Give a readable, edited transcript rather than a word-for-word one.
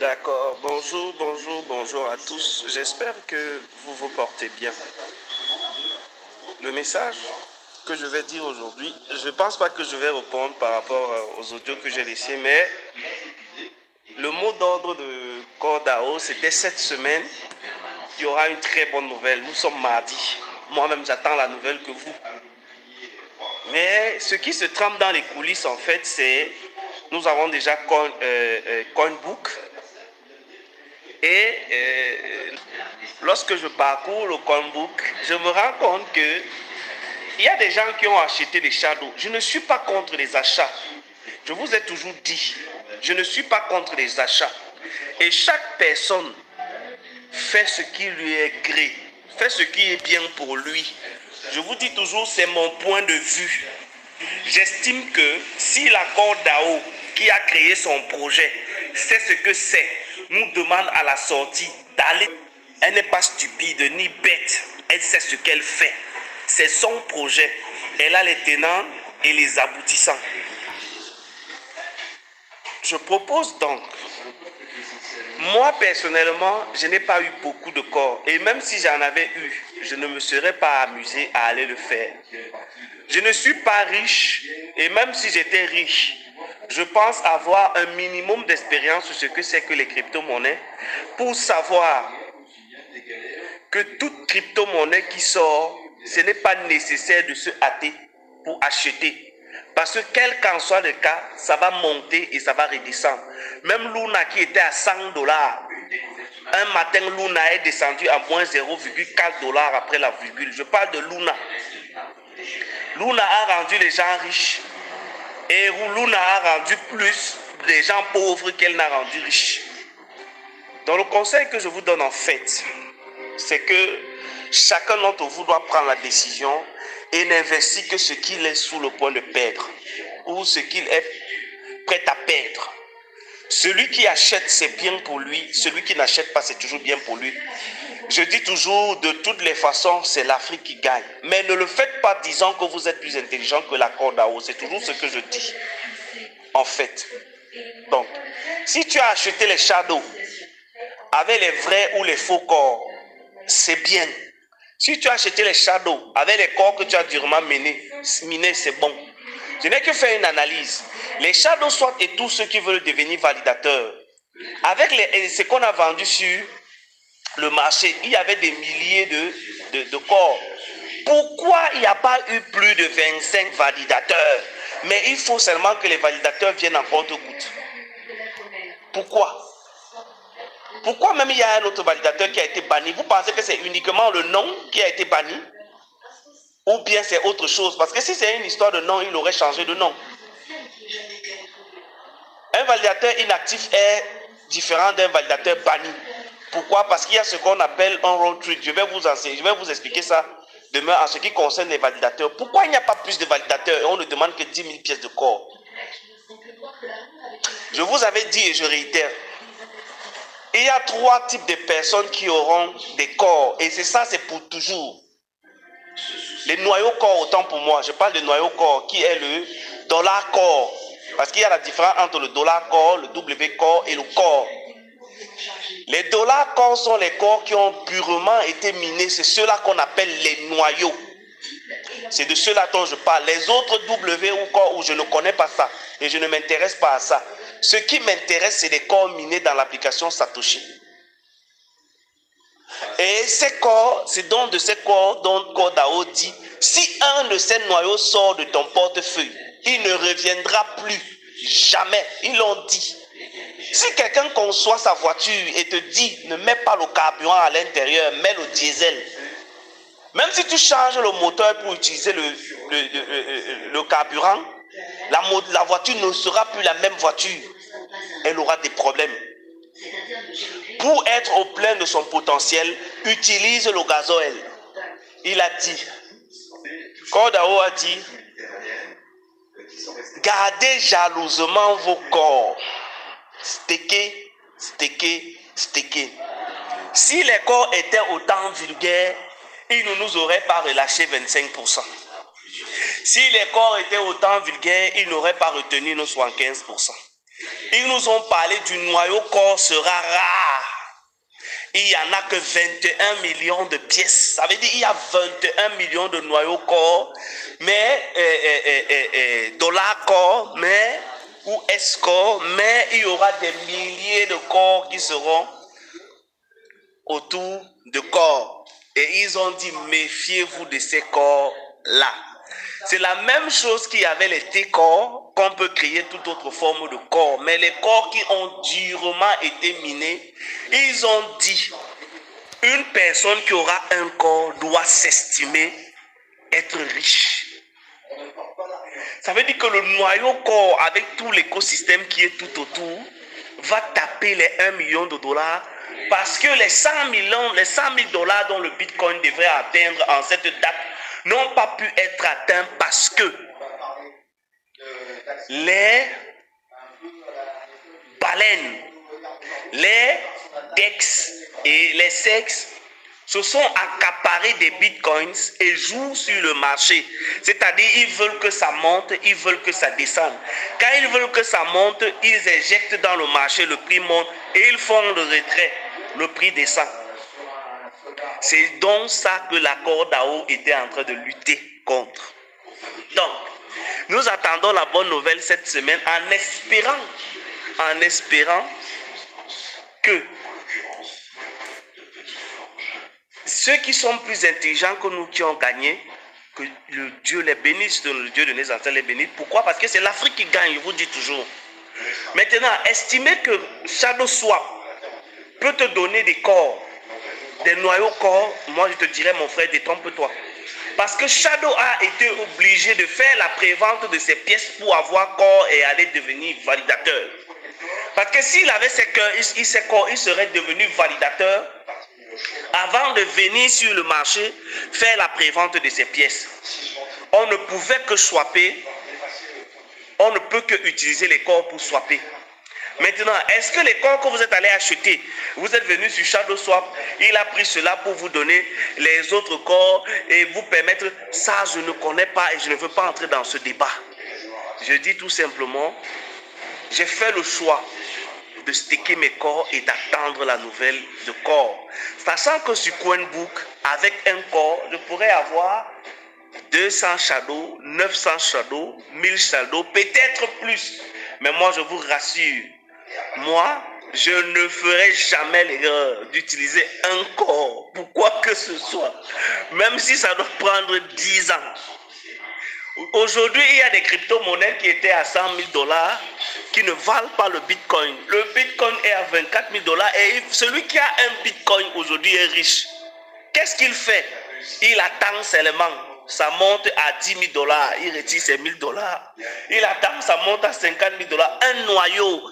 D'accord. Bonjour, bonjour, bonjour à tous. J'espère que vous vous portez bien. Le message que je vais dire aujourd'hui, je ne pense pas que je vais répondre par rapport aux audios que j'ai laissés, mais le mot d'ordre de Cordao, c'était cette semaine, il y aura une très bonne nouvelle. Nous sommes mardi. Moi-même, j'attends la nouvelle que vous. Mais ce qui se trame dans les coulisses, en fait, c'est nous avons déjà Coinbook. Et lorsque je parcours le Coinbook, je me rends compte que il y a des gens qui ont acheté des shadows. Je ne suis pas contre les achats. Je vous ai toujours dit, je ne suis pas contre les achats. Et chaque personne fait ce qui lui est gré, fait ce qui est bien pour lui. Je vous dis toujours, c'est mon point de vue. J'estime que si l'accord DAO qui a créé son projet sait ce que c'est, nous demande à la sortie d'aller. Elle n'est pas stupide ni bête, elle sait ce qu'elle fait. C'est son projet. Elle a les tenants et les aboutissants. Je propose donc, moi personnellement, je n'ai pas eu beaucoup de corps. Et même si j'en avais eu, je ne me serais pas amusé à aller le faire. Je ne suis pas riche, et même si j'étais riche, je pense avoir un minimum d'expérience sur ce que c'est que les crypto-monnaies pour savoir que toute crypto-monnaie qui sort, ce n'est pas nécessaire de se hâter pour acheter. Parce que quel qu'en soit le cas, ça va monter et ça va redescendre. Même Luna qui était à 100 $, un matin Luna est descendu à moins 0,4 $ après la virgule. Je parle de Luna. Luna a rendu les gens riches et Luna a rendu plus les gens pauvres qu'elle n'a rendu riches. Donc le conseil que je vous donne en fait, c'est que chacun d'entre vous doit prendre la décision et n'investit que ce qu'il est sous le point de perdre ou ce qu'il est prêt à perdre. Celui qui achète, c'est bien pour lui. Celui qui n'achète pas, c'est toujours bien pour lui. Je dis toujours, de toutes les façons, c'est l'Afrique qui gagne. Mais ne le faites pas disant que vous êtes plus intelligent que la Cordao. C'est toujours ce que je dis. En fait. Donc, si tu as acheté les shadows avec les vrais ou les faux corps, c'est bien. Si tu as acheté les shadows avec les corps que tu as durement minés, c'est bon. Je n'ai que fait une analyse. Les shadows SWAT et tous ceux qui veulent devenir validateurs, avec ce qu'on a vendu sur le marché, il y avait des milliers de corps. Pourquoi il n'y a pas eu plus de 25 validateurs? Mais il faut seulement que les validateurs viennent en compte-gouttes. Pourquoi? Pourquoi même il y a un autre validateur qui a été banni? Vous pensez que c'est uniquement le nom qui a été banni? Ou bien c'est autre chose? Parce que si c'est une histoire de nom, il aurait changé de nom. Un validateur inactif est différent d'un validateur banni. Pourquoi? Parce qu'il y a ce qu'on appelle un road trip. Je vais vous expliquer ça demain en ce qui concerne les validateurs. Pourquoi il n'y a pas plus de validateurs et on ne demande que 10 000 pièces de corps? Je vous avais dit et je réitère. Il y a 3 types de personnes qui auront des corps. Et c'est ça, c'est pour toujours. Les noyaux corps, autant pour moi. Je parle de noyaux corps qui est le dollar corps. Parce qu'il y a la différence entre le dollar corps, le W corps et le corps. Les dollars corps sont les corps qui ont purement été minés. C'est ceux-là qu'on appelle les noyaux. C'est de ceux-là dont je parle. Les autres W ou corps où je ne connais pas ça. Et je ne m'intéresse pas à ça. Ce qui m'intéresse, c'est les corps minés dans l'application Satoshi. Et ces corps, c'est donc de ces corps dont Cordao dit, si un de ces noyaux sort de ton portefeuille, il ne reviendra plus. Jamais. Ils l'ont dit. Si quelqu'un conçoit sa voiture et te dit, ne mets pas le carburant à l'intérieur, mets le diesel. Même si tu changes le moteur pour utiliser le carburant, la voiture ne sera plus la même voiture. Elle aura des problèmes. Pour être au plein de son potentiel, utilise le gasoil. Il a dit, Cordao a dit, gardez jalousement vos corps. Stéquez, stéquez, stéquez. Si les corps étaient autant vulgaires, ils ne nous auraient pas relâché 25%. Si les corps étaient autant vulgaires, ils n'auraient pas retenu nos 75%. Ils nous ont parlé du noyau corps sera rare. Il n'y en a que 21 millions de pièces. Ça veut dire qu'il y a 21 millions de noyaux corps, mais dollars corps, mais ou S corps, mais il y aura des milliers de corps qui seront autour de corps. Et ils ont dit, méfiez-vous de ces corps-là. C'est la même chose qu'il y avait les T-corps, qu'on peut créer toute autre forme de corps. Mais les corps qui ont durement été minés, ils ont dit, une personne qui aura un corps doit s'estimer être riche. Ça veut dire que le noyau corps, avec tout l'écosystème qui est tout autour, va taper les 1 million de dollars parce que les 100 000 dollars dont le Bitcoin devrait atteindre en cette date n'ont pas pu être atteints parce que les baleines, les DEX et les SEX se sont accaparés des bitcoins et jouent sur le marché. C'est-à-dire, ils veulent que ça monte, ils veulent que ça descende. Quand ils veulent que ça monte, ils injectent dans le marché, le prix monte et ils font le retrait, le prix descend. C'est donc ça que l'accord d'AO était en train de lutter contre. Donc, nous attendons la bonne nouvelle cette semaine en espérant que ceux qui sont plus intelligents que nous qui ont gagné, que le Dieu les bénisse, le Dieu de nos ancêtres les bénisse. Pourquoi? Parce que c'est l'Afrique qui gagne, je vous dis toujours. Maintenant, estimez que Shadow Swap peut te donner des corps, des noyaux corps, moi je te dirais, mon frère, détrompe-toi. Parce que Shadow a été obligé de faire la prévente de ses pièces pour avoir corps et aller devenir validateur. Parce que s'il avait ses corps, il serait devenu validateur avant de venir sur le marché faire la prévente de ses pièces. On ne pouvait que swapper, on ne peut que utiliser les corps pour swapper. Maintenant, est-ce que les corps que vous êtes allé acheter, vous êtes venu sur Shadow Swap, il a pris cela pour vous donner les autres corps et vous permettre, ça je ne connais pas et je ne veux pas entrer dans ce débat. Je dis tout simplement, j'ai fait le choix de staker mes corps et d'attendre la nouvelle de corps. Sachant que sur Coinbook, avec un corps, je pourrais avoir 200 shadows, 900 shadows, 1000 shadows, peut-être plus. Mais moi, je vous rassure, moi, je ne ferai jamais l'erreur d'utiliser un corps pour quoi que ce soit, même si ça doit prendre 10 ans. Aujourd'hui, il y a des crypto-monnaies qui étaient à 100 000 dollars qui ne valent pas le Bitcoin. Le Bitcoin est à 24 000 dollars et celui qui a un Bitcoin aujourd'hui est riche. Qu'est-ce qu'il fait? Il attend seulement. Ça monte à 10 000 dollars. Il retire ses 1000 dollars. Il attend, ça monte à 50 000 dollars. Un noyau.